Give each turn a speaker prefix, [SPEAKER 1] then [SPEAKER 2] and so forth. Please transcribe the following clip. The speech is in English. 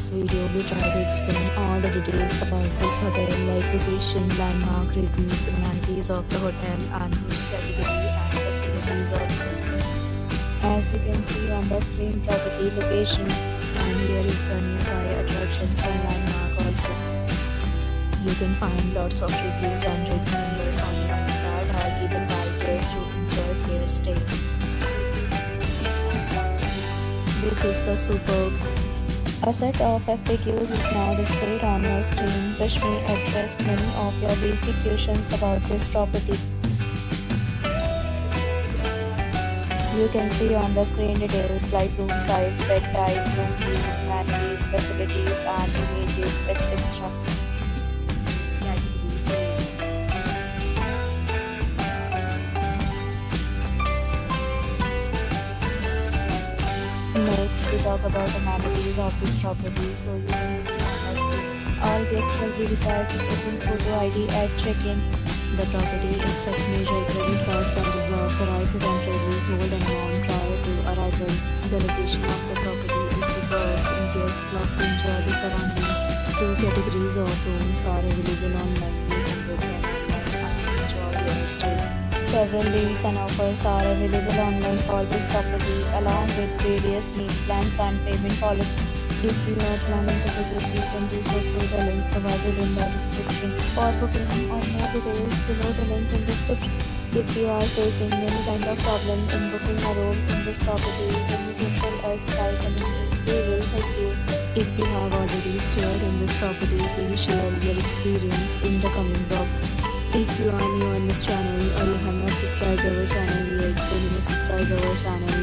[SPEAKER 1] this video, we try to explain all the details about this hotel, like location, landmark, reviews, amenities of the hotel, and room category and facilities also. As you can see on the screen, property location, and here is the nearby attractions and landmark also. You can find lots of reviews and rating numbers online that are given by guests to enjoy their stay, which is the superb. A set of FAQs is now displayed on your screen, which may address many of your basic questions about this property. You can see on the screen details like room size, bed type, room view, amenities, facilities, and images, etc. Next, we talk about amenities of this property. So you can see on the screen, all guests will be required to present photo ID at check-in. The property accepts major credit cards and reserves the right to temporarily hold an amount prior to arrival. The location of the property is superb and guests love to enjoy the surrounding. Two categories of rooms are available online. You can book them online and enjoy your stay. Several deals and offers are available online for this property, along with various meal plans and payment policy. If you are planning to visit, you can do so through the link provided in the description. For booking or more details, below the link in description. If you are facing any kind of problem in booking a room in this property, then you can tell us by commenting. We will help you. If you have already stayed in this property, please share your experience in the comment box. If you are new on this channel or you have not subscribed our channel yet, then you may subscribe our channel